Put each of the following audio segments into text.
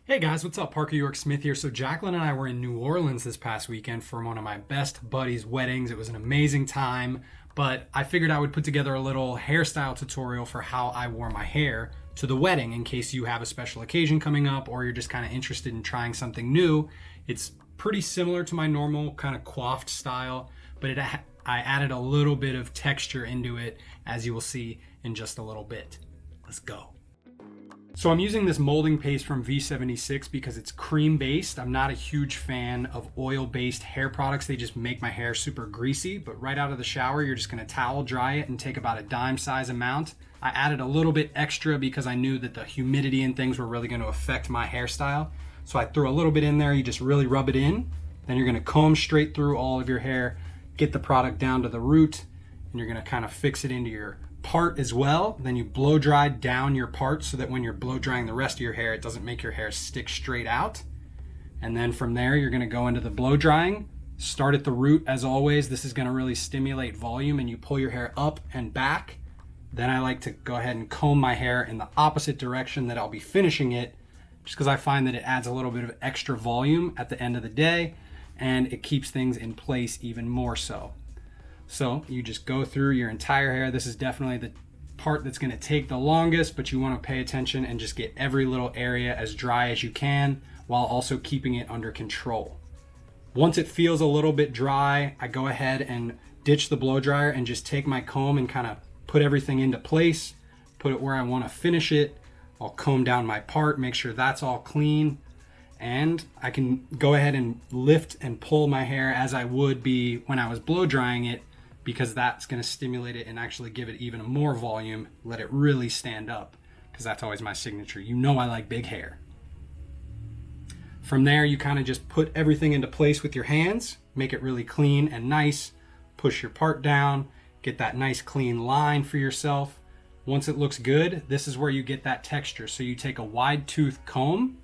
Hey guys, what's up? Parker York Smith here. So Jacqueline and I were in New Orleans this past weekend for one of my best buddies' weddings. It was an amazing time, but I figured I would put together a little hairstyle tutorial for how I wore my hair to the wedding in case you have a special occasion coming up or you're just kind of interested in trying something new. It's pretty similar to my normal kind of coiffed style, but I added a little bit of texture into it, as you will see in just a little bit. Let's go. So I'm using this molding paste from V76 because it's cream based. I'm not a huge fan of oil based hair products. They just make my hair super greasy, but right out of the shower, you're just gonna towel dry it and take about a dime size amount. I added a little bit extra because I knew that the humidity and things were really gonna affect my hairstyle. So I threw a little bit in there. You just really rub it in. Then you're gonna comb straight through all of your hair, get the product down to the root, and you're gonna kind of fix it into your part as well. Then you blow dry down your part so that when you're blow drying the rest of your hair, it doesn't make your hair stick straight out. And then from there, you're gonna go into the blow drying. Start at the root as always. This is gonna really stimulate volume and you pull your hair up and back. Then I like to go ahead and comb my hair in the opposite direction that I'll be finishing it, just because I find that it adds a little bit of extra volume at the end of the day and it keeps things in place even more so. So you just go through your entire hair. This is definitely the part that's gonna take the longest, but you wanna pay attention and just get every little area as dry as you can while also keeping it under control. Once it feels a little bit dry, I go ahead and ditch the blow dryer and just take my comb and kind of put everything into place, put it where I wanna finish it. I'll comb down my part, make sure that's all clean. And I can go ahead and lift and pull my hair as I would be when I was blow drying it, because that's going to stimulate it and actually give it even more volume, let it really stand up, because that's always my signature. You know I like big hair. From there, you kind of just put everything into place with your hands, make it really clean and nice, push your part down, get that nice clean line for yourself. Once it looks good, this is where you get that texture. So you take a wide tooth comb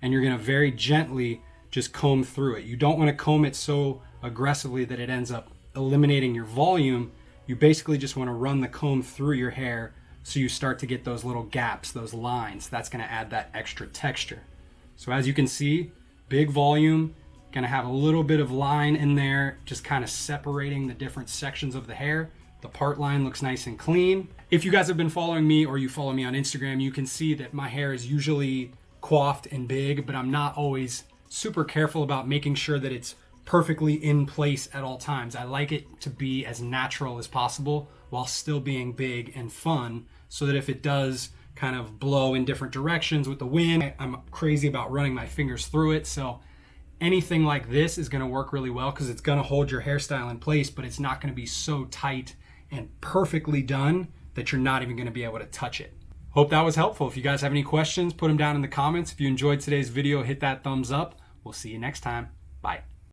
and you're going to very gently just comb through it. You don't want to comb it so aggressively that it ends up eliminating your volume. You basically just want to run the comb through your hair so you start to get those little gaps, those lines. That's going to add that extra texture. So as you can see, big volume, going to have a little bit of line in there, just kind of separating the different sections of the hair. The part line looks nice and clean. If you guys have been following me or you follow me on Instagram, you can see that my hair is usually coiffed and big, but I'm not always super careful about making sure that it's perfectly in place at all times. I like it to be as natural as possible while still being big and fun, so that if it does kind of blow in different directions with the wind, I'm crazy about running my fingers through it. So anything like this is going to work really well because it's going to hold your hairstyle in place, but it's not going to be so tight and perfectly done that you're not even going to be able to touch it. Hope that was helpful. If you guys have any questions, put them down in the comments. If you enjoyed today's video, hit that thumbs up. We'll see you next time. Bye.